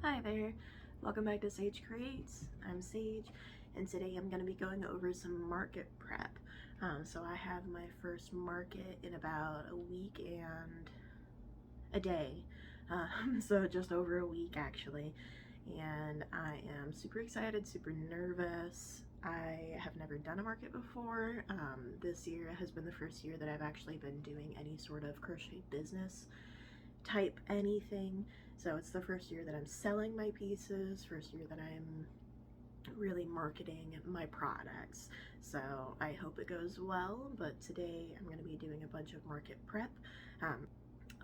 Hi there, welcome back to Sage Creates. I'm Sage, and today I'm going to be going over some market prep. So I have my first market in about a week and a day, so just over a week actually, and I am super excited, super nervous. I have never done a market before. This year has been the first year that I've actually been doing any sort of crochet business type anything. So it's the first year that I'm selling my pieces, first year that I'm really marketing my products. So I hope it goes well, but today I'm going to be doing a bunch of market prep.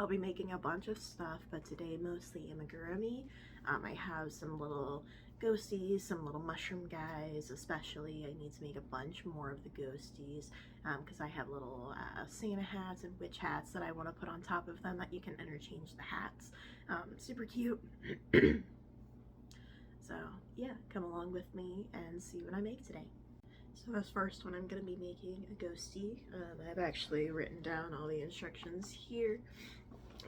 I'll be making a bunch of stuff, but today mostly amigurumi. I have some little ghosties, some little mushroom guys, especially. I need to make a bunch more of the ghosties because I have little Santa hats and witch hats that I want to put on top of them that you can interchange the hats. Super cute. So yeah, come along with me and see what I make today. So this first one, I'm going to be making a ghostie. I've actually written down all the instructions here,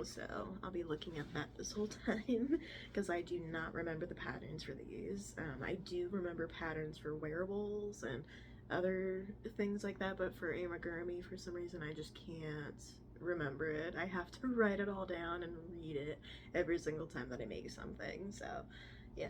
so I'll be looking at that this whole time because I do not remember the patterns for these. I do remember patterns for wearables and other things like that, but for amigurumi, for some reason, I just can't remember it. I have to write it all down and read it every single time that I make something, so yeah.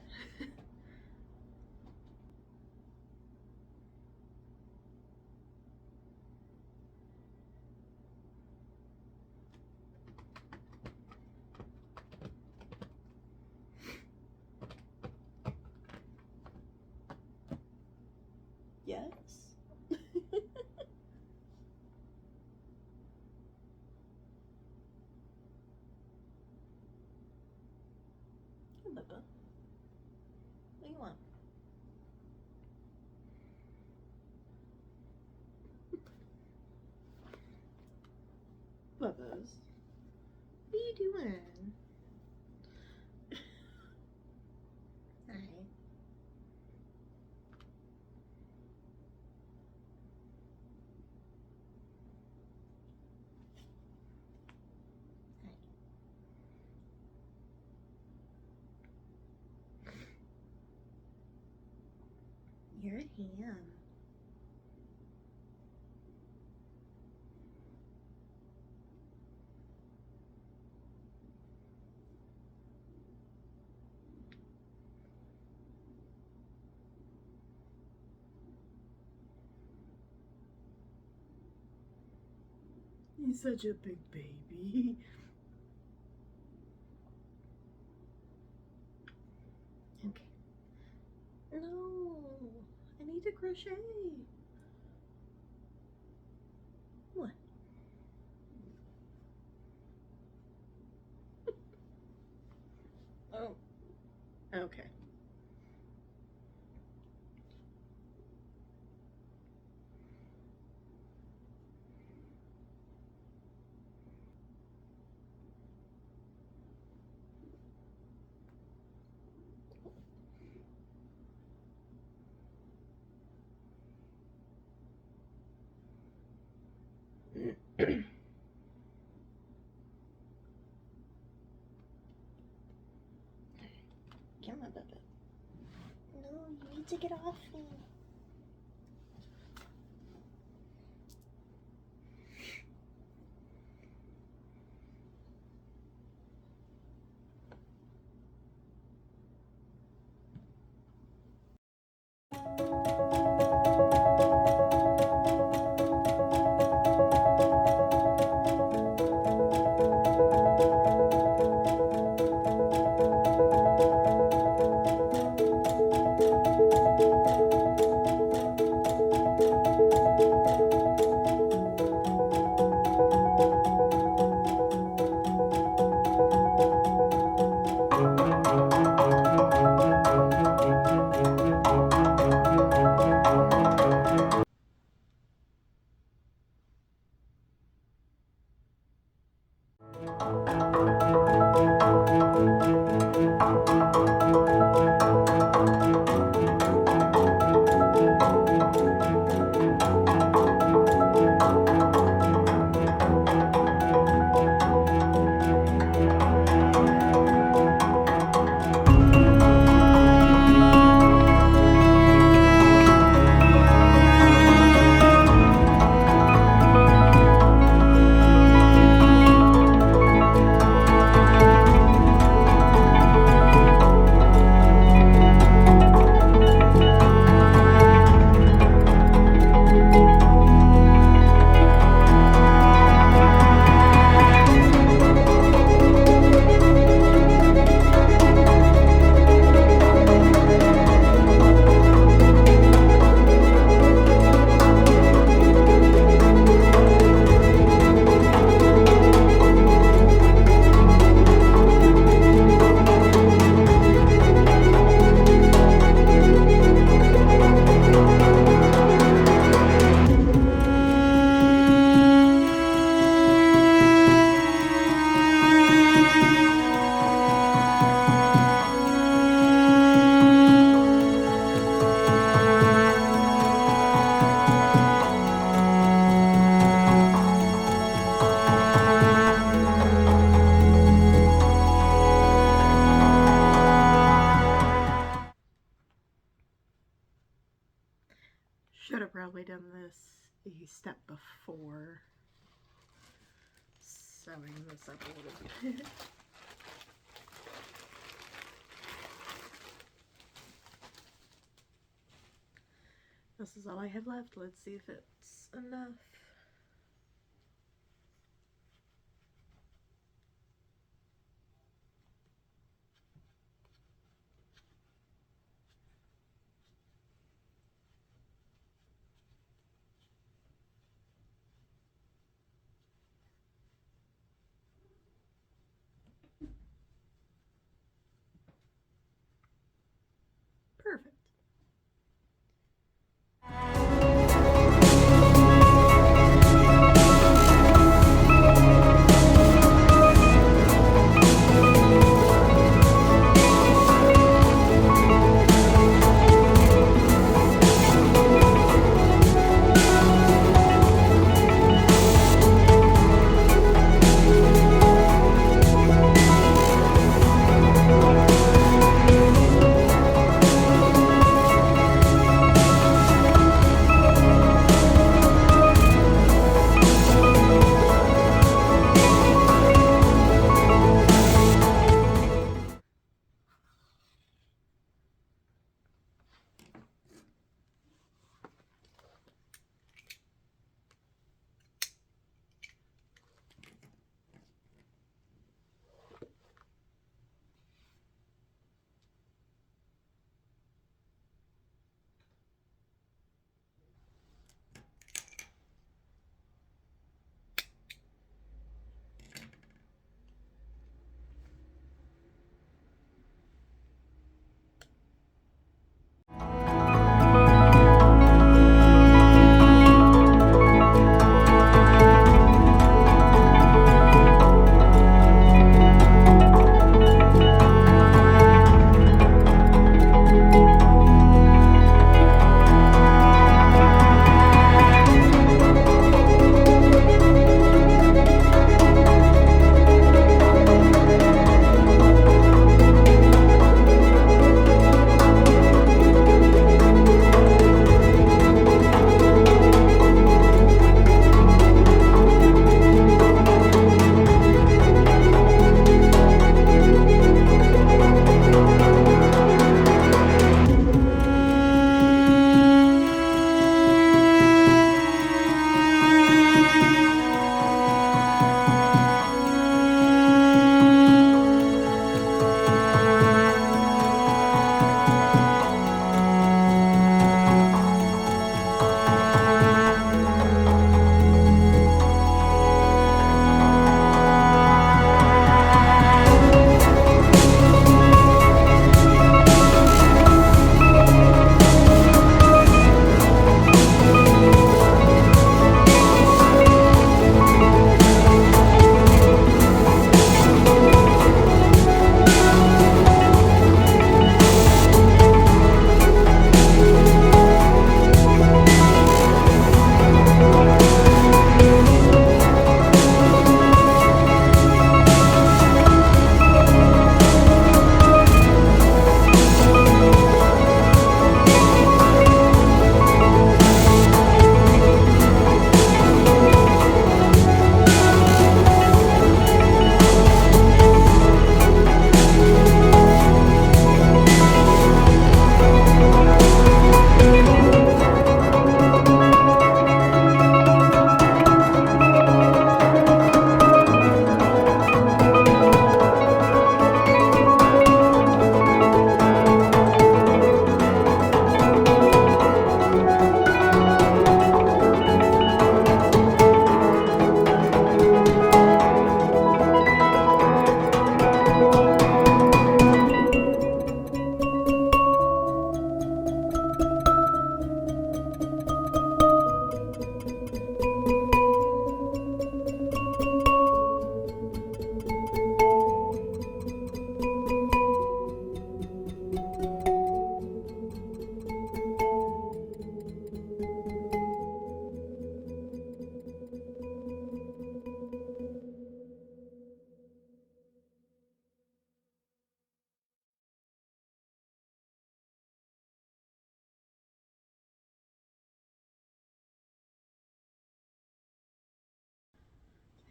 Yes. Hey, Bubba. What do you want? Bubbas. What are you doing? Hi. Hi. You're a ham. He's such a big baby. Okay. No, I need to crochet. What? Oh, okay. Come on, Bubba. No, you need to get off me. probably done this a step before sewing this up a little bit. This is all I have left. Let's see if it's enough. Perfect.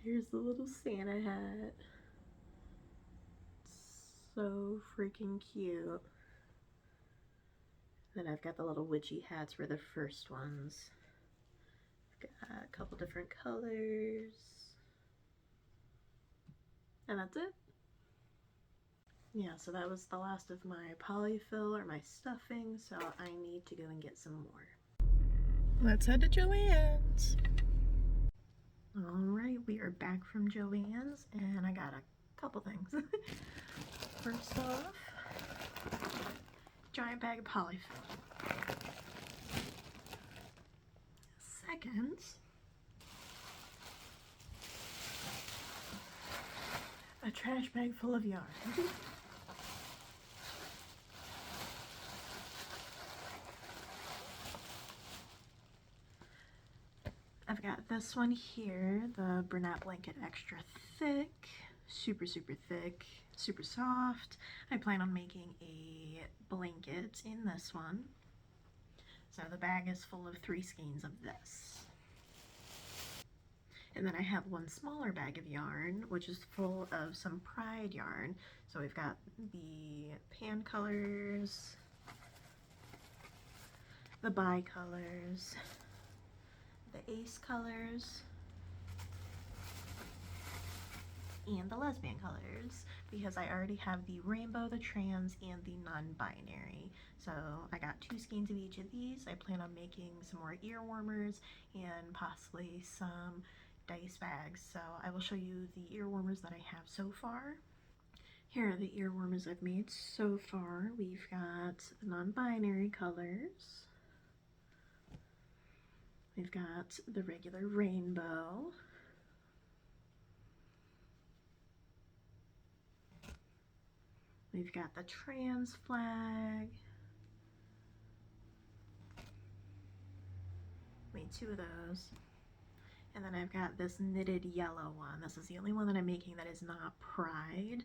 Here's the little Santa hat. So freaking cute. Then I've got the little witchy hats for the first ones. Got a couple different colors. And that's it. Yeah, so that was the last of my polyfill or my stuffing, so I need to go and get some more. Let's head to Joann's. Alright, we are back from Joann's, and I got a couple things. First off, giant bag of polyfill. Second, a trash bag full of yarn. I've got this one here, the Bernat Blanket Extra Thick, super thick, super soft. I plan on making a blanket in this one. So the bag is full of 3 skeins of this. And then I have one smaller bag of yarn, which is full of some Pride yarn. So we've got the pan colors, the bi-colors, the ace colors, and the lesbian colors, because I already have the rainbow, the trans, and the non-binary. So I got 2 skeins of each of these. I plan on making some more ear warmers and possibly some dice bags. So I will show you the ear warmers that I have so far. Here are the ear warmers I've made so far. We've got the non-binary colors. We've got the regular rainbow. We've got the trans flag. Made 2 of those. And then I've got this knitted yellow one. This is the only one that I'm making that is not Pride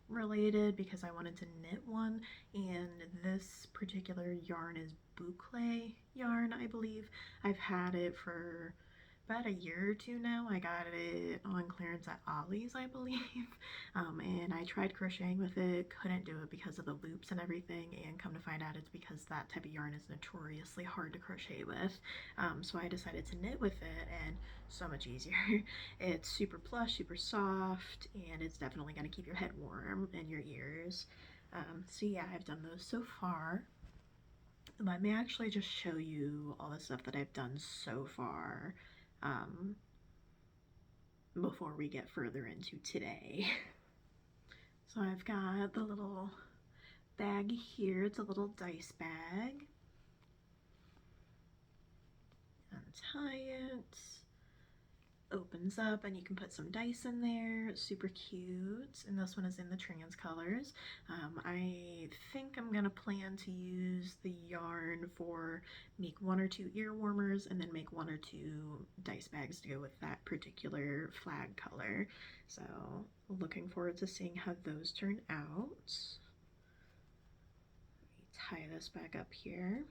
related, because I wanted to knit one, and this particular yarn is boucle yarn, I believe. I've had it for about a year or 2 now. I got it on clearance at Ollie's, I believe, and I tried crocheting with it, couldn't do it because of the loops and everything, and come to find out it's because that type of yarn is notoriously hard to crochet with. So I decided to knit with it, and so much easier. It's super plush, super soft, and it's definitely going to keep your head warm and your ears. So yeah, I've done those so far. Let me actually just show you all the stuff that I've done so far before we get further into today. So I've got the little bag here. It's a little dice bag. Untie it. Opens up and you can put some dice in there. Super cute. And this one is in the trans colors. I think I'm gonna plan to use the yarn for make 1 or 2 ear warmers and then make 1 or 2 dice bags to go with that particular flag color. So looking forward to seeing how those turn out. Let me tie this back up here.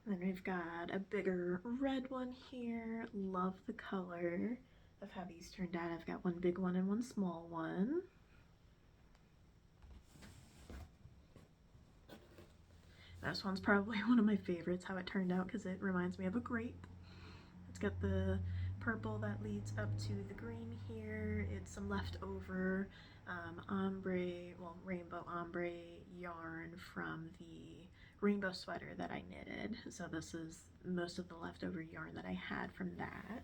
Then we've got a bigger red one here. Love the color of how these turned out. I've got one big one and one small one. This one's probably one of my favorites, how it turned out, because it reminds me of a grape. It's got the purple that leads up to the green here. It's some leftover ombre, well, rainbow ombre yarn from the rainbow sweater that I knitted. So this is most of the leftover yarn that I had from that.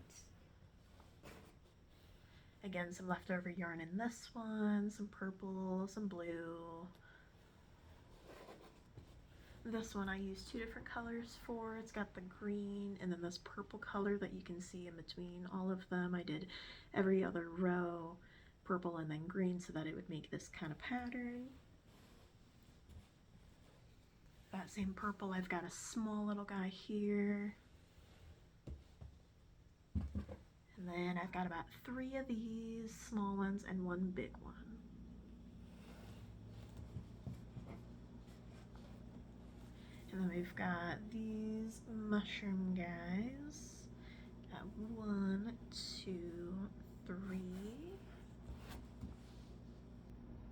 Again, some leftover yarn in this one, some purple, some blue. This one I used 2 different colors for. It's got the green and then this purple color that you can see in between all of them. I did every other row purple and then green so that it would make this kind of pattern. That same purple, I've got a small little guy here. And then I've got about 3 of these small ones and 1 big one. And then we've got these mushroom guys. have 1, 2, 3.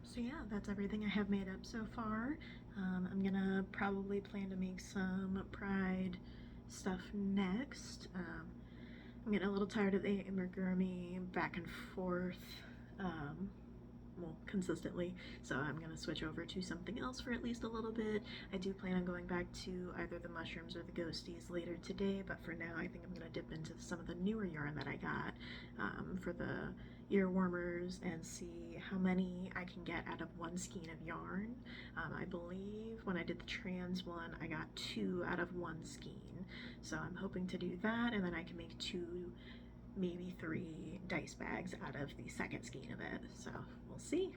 So yeah, that's everything I have made up so far. I'm gonna probably plan to make some Pride stuff next. I'm getting a little tired of the amigurumi back and forth, well, consistently, so I'm gonna switch over to something else for at least a little bit. I do plan on going back to either the mushrooms or the ghosties later today, but for now I think I'm gonna dip into some of the newer yarn that I got for the ear warmers and see how many I can get out of one skein of yarn. I believe when I did the trans one I got 2 out of one skein, so I'm hoping to do that, and then I can make 2, maybe 3 dice bags out of the second skein of it, so we'll see.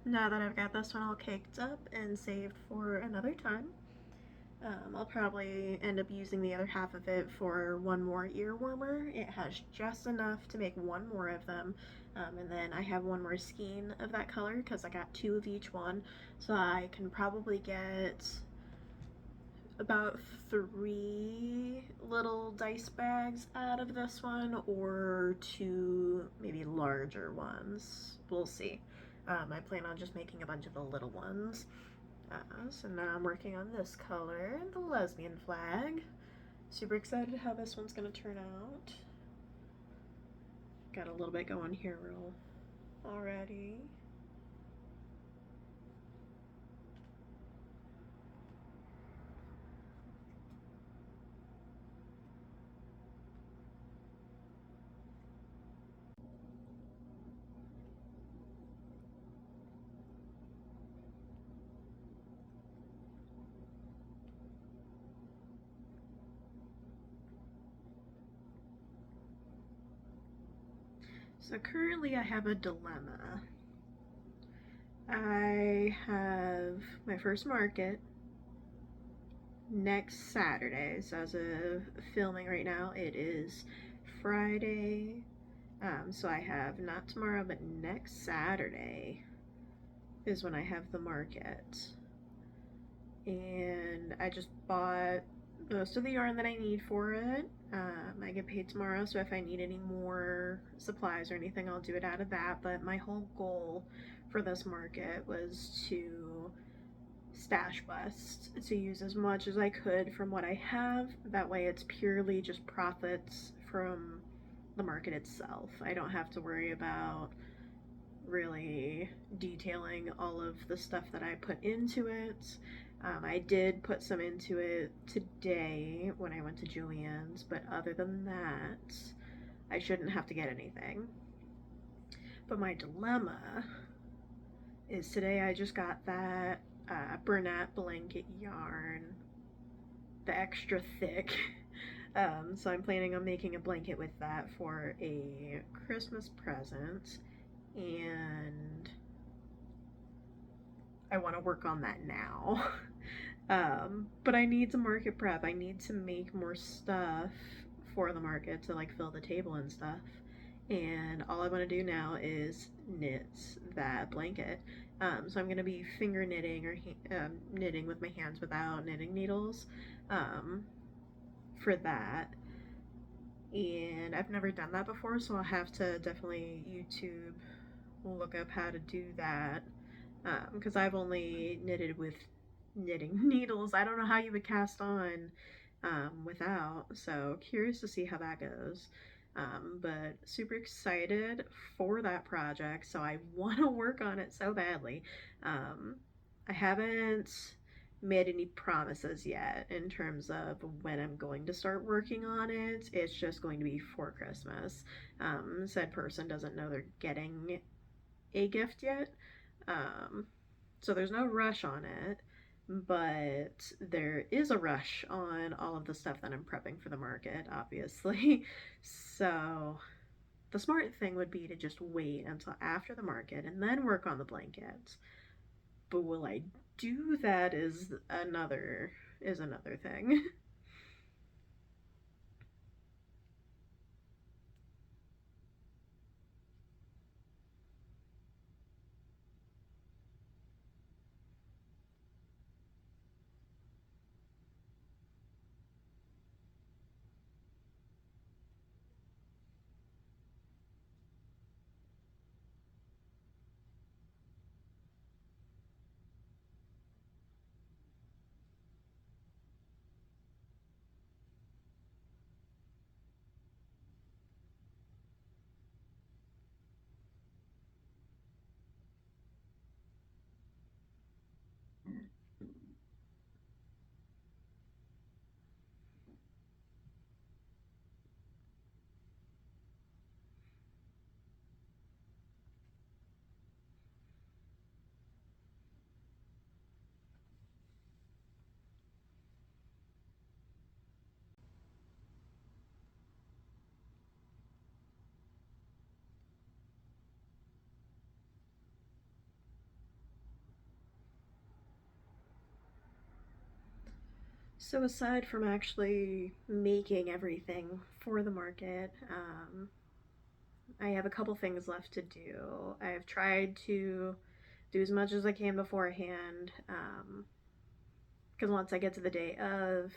Now that I've got this one all caked up and saved for another time, I'll probably end up using the other half of it for one more ear warmer. It has just enough to make one more of them, and then I have one more skein of that color because I got 2 of each one, so I can probably get about 3 little dice bags out of this one, or 2 maybe larger ones. We'll see. I plan on just making a bunch of the little ones. So now I'm working on this color, the lesbian flag. Super excited how this one's gonna turn out. Got a little bit going here already. So currently I have a dilemma. I have my first market next Saturday. So as of filming right now, it is Friday. So I have not tomorrow, but next Saturday is when I have the market. And I just bought most of the yarn that I need for it. I get paid tomorrow, so if I need any more supplies or anything, I'll do it out of that. But my whole goal for this market was to stash bust, to use as much as I could from what I have. That way, it's purely just profits from the market itself. I don't have to worry about really detailing all of the stuff that I put into it. I did put some into it today when I went to Julian's, but other than that, I shouldn't have to get anything. But my dilemma is today I just got that Bernat blanket yarn, the extra thick. So I'm planning on making a blanket with that for a Christmas present, and I want to work on that now. But I need to market prep. I need to make more stuff for the market to like fill the table and stuff. And all I want to do now is knit that blanket. So I'm going to be finger knitting or knitting with my hands without knitting needles for that. And I've never done that before, so I'll have to definitely YouTube look up how to do that because I've only knitted with knitting needles. I don't know how you would cast on without, so curious to see how that goes. But super excited for that project, so I want to work on it so badly. I haven't made any promises yet in terms of when I'm going to start working on it. It's just going to be for Christmas. Said person doesn't know they're getting a gift yet. So there's no rush on it, but there is a rush on all of the stuff that I'm prepping for the market, obviously. So the smart thing would be to just wait until after the market and then work on the blankets. But will I do that is another thing. So aside from actually making everything for the market, I have a couple things left to do. I've tried to do as much as I can beforehand, because once I get to the day of,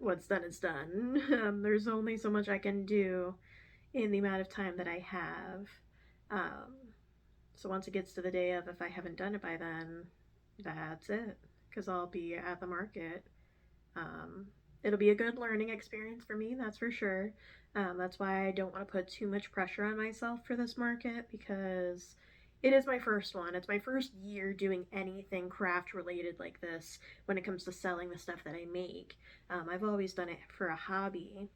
what's done is done. There's only so much I can do in the amount of time that I have. Um, So once it gets to the day of, if I haven't done it by then, that's it, because I'll be at the market. Um, it'll be a good learning experience for me, that's for sure. That's why I don't want to put too much pressure on myself for this market, because it is my first one. It's my first year doing anything craft related like this when it comes to selling the stuff that I make. I've always done it for a hobby.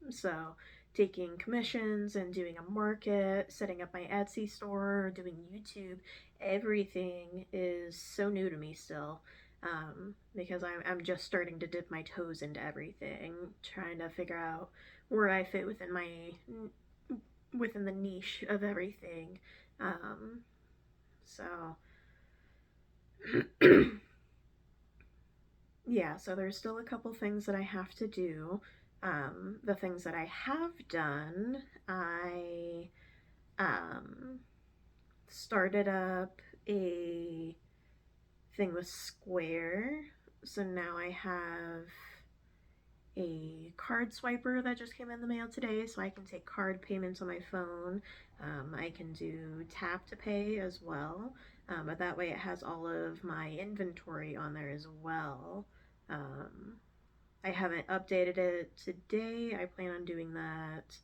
So taking commissions and doing a market, setting up my Etsy store, doing YouTube, everything is so new to me still. Because I'm just starting to dip my toes into everything, trying to figure out where I fit within the niche of everything. Um, so yeah, so there's still a couple things that I have to do. The things that I have done, I um, started up a thing with Square. So now I have a card swiper that just came in the mail today, so I can take card payments on my phone. I can do tap to pay as well, but that way it has all of my inventory on there as well. Um, I haven't updated it today. I plan on doing that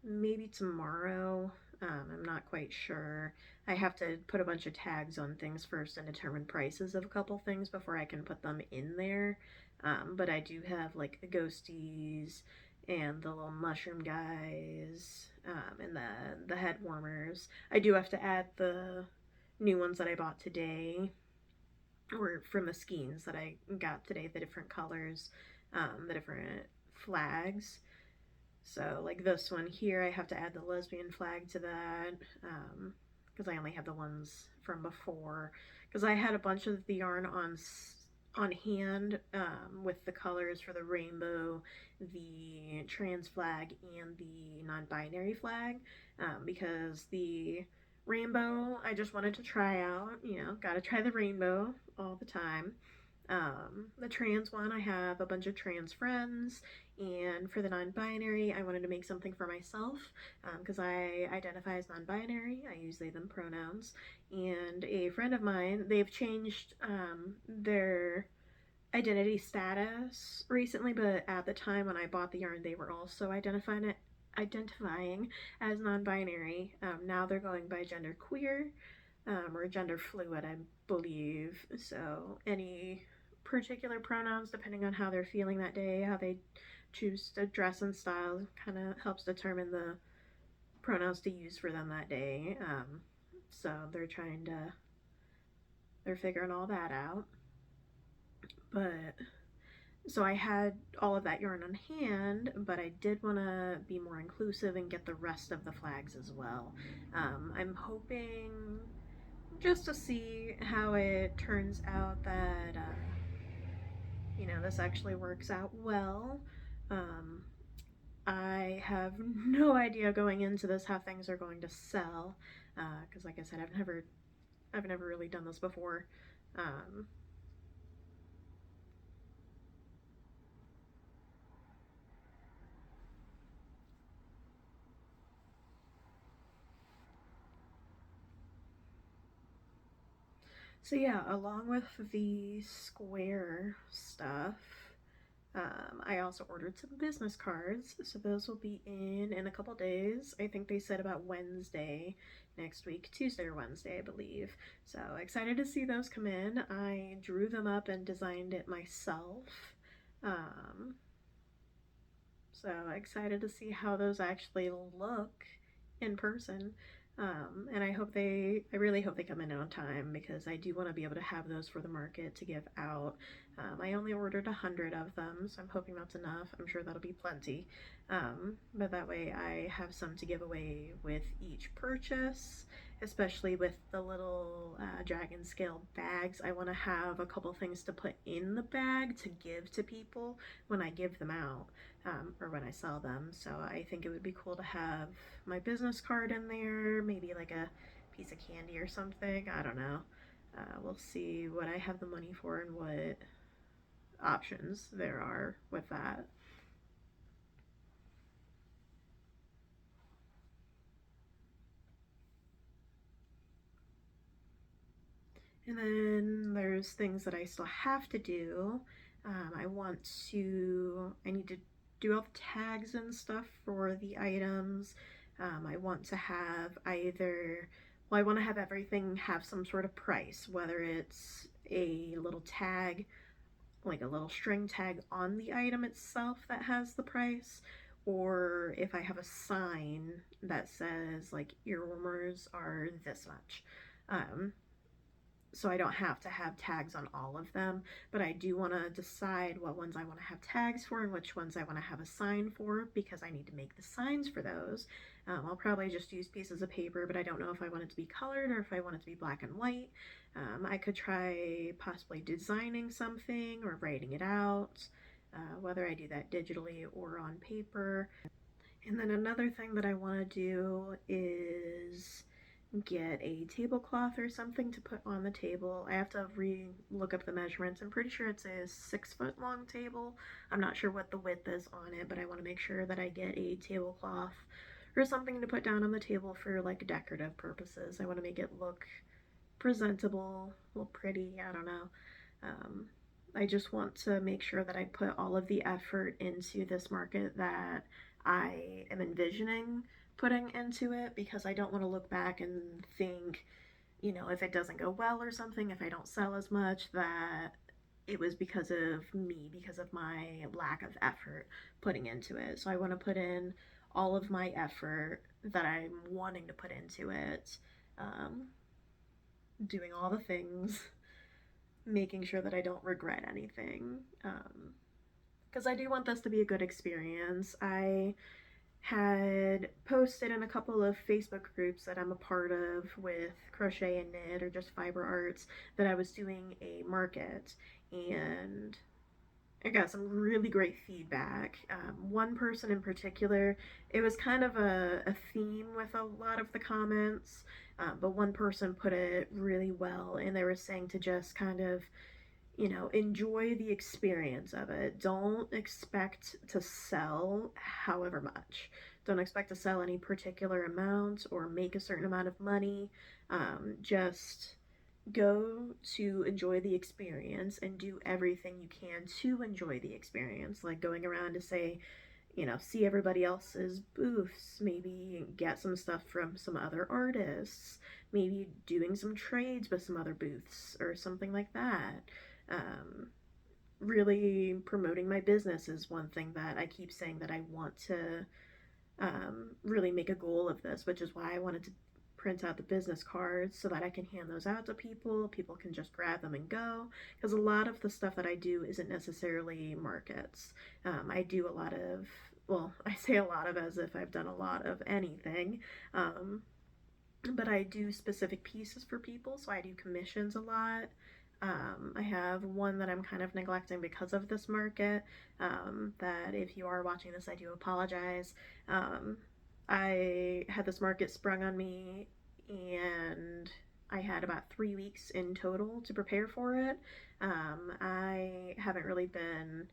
maybe tomorrow. I'm not quite sure. I have to put a bunch of tags on things first and determine prices of a couple things before I can put them in there. But I do have like the ghosties and the little mushroom guys, and the head warmers. I do have to add the new ones that I bought today, or from the skeins that I got today, the different colors, the different flags. So, like this one here, I have to add the lesbian flag to that, because I only have the ones from before. Because I had a bunch of the yarn on hand, with the colors for the rainbow, the trans flag, and the non-binary flag. Because the rainbow, I just wanted to try out. Gotta try the rainbow all the time. The trans one, I have a bunch of trans friends, and for the non binary, I wanted to make something for myself, because I identify as non binary. I use they, them pronouns. And a friend of mine, they've changed their identity status recently, but at the time when I bought the yarn, they were also identifying as non binary. Now they're going by gender queer, or gender fluid, I believe. So any particular pronouns, depending on how they're feeling that day, how they choose to dress and style, kind of helps determine the pronouns to use for them that day. So they're figuring all that out. But so I had all of that yarn on hand, but I did want to be more inclusive and get the rest of the flags as well. I'm hoping just to see how it turns out that this actually works out well. Um, I have no idea going into this how things are going to sell, because like I said, I've never really done this before. Um, so yeah, along with the Square stuff, I also ordered some business cards, so those will be in a couple days. I think they said about Wednesday next week, Tuesday or Wednesday, I believe. So excited to see those come in. I drew them up and designed it myself. Um, so excited to see how those actually look in person. And I really hope they come in on time, because I do want to be able to have those for the market to give out. I only ordered 100 of them, so I'm hoping that's enough. I'm sure that'll be plenty. But that way I have some to give away with each purchase, especially with the little dragon scale bags. I want to have a couple things to put in the bag to give to people when I give them out, or when I sell them. So I think it would be cool to have my business card in there, maybe like a piece of candy or something. I don't know. We'll see what I have the money for and what options there are with that. And then there's things that I still have to do. I need to do all the tags and stuff for the items. I want to have I want to have everything have some sort of price, whether it's a little tag, like a little string tag on the item itself that has the price, or if I have a sign that says like ear warmers are this much. Um, so I don't have to have tags on all of them, but I do want to decide what ones I want to have tags for and which ones I want to have a sign for because I need to make the signs for those. I'll probably just use pieces of paper, but I don't know if I want it to be colored or if I want it to be black and white. I could try possibly designing something or writing it out, whether I do that digitally or on paper. And then another thing that I want to do is get a tablecloth or something to put on the table. I have to look up the measurements. I'm pretty sure it's a 6 foot long table. I'm not sure what the width is on it, but I want to make sure that I get a tablecloth or something to put down on the table for like decorative purposes. I want to make it look presentable, look pretty. I don't know. Um, I just want to make sure that I put all of the effort into this market that I am envisioning putting into it because I don't want to look back and think, if it doesn't go well or something, if I don't sell as much, that it was because of me, because of my lack of effort putting into it. So I want to put in all of my effort that I'm wanting to put into it, um, doing all the things, making sure that I don't regret anything. Because I do want this to be a good experience. I had posted in a couple of Facebook groups that I'm a part of with crochet and knit or just fiber arts that I was doing a market, and I got some really great feedback. One person in particular, it was kind of a theme with a lot of the comments, but one person put it really well, and they were saying to just kind of enjoy the experience of it. Don't expect to sell however much. Don't expect to sell any particular amount or make a certain amount of money. Just go to enjoy the experience and do everything you can to enjoy the experience. Like going around to say, see everybody else's booths, maybe get some stuff from some other artists, maybe doing some trades with some other booths or something like that. Um, really promoting my business is one thing that I keep saying that I want to really make a goal of this, which is why I wanted to print out the business cards so that I can hand those out to people. People can just grab them and go. Because a lot of the stuff that I do isn't necessarily markets. I do a lot of, well, I say a lot of as if I've done a lot of anything. Um, but I do specific pieces for people, so I do commissions a lot. I have one that I'm kind of neglecting because of this market. That if you are watching this, I do apologize. Um, I had this market sprung on me, and I had about 3 weeks in total to prepare for it. I haven't really been,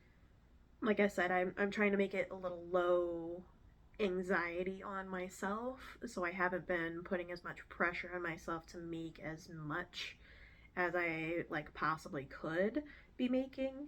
like I said, I'm trying to make it a little low anxiety on myself, so I haven't been putting as much pressure on myself to make as much as I like possibly could be making.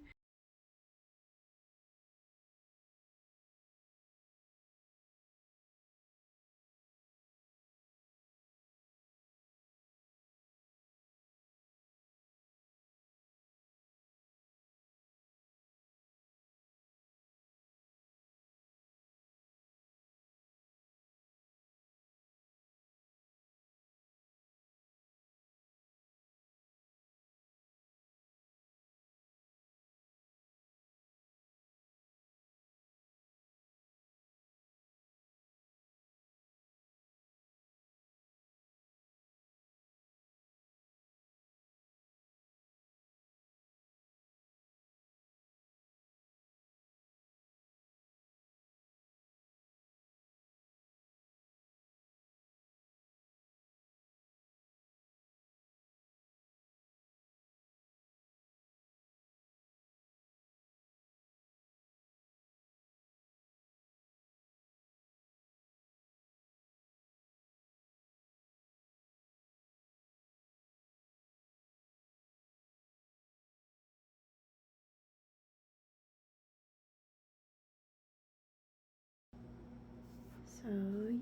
So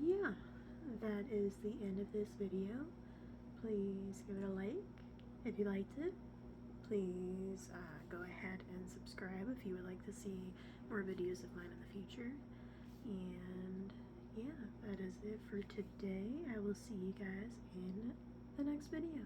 yeah, that is the end of this video. Please give it a like if you liked it. Please go ahead and subscribe if you would like to see more videos of mine in the future. And yeah, that is it for today. I will see you guys in the next video.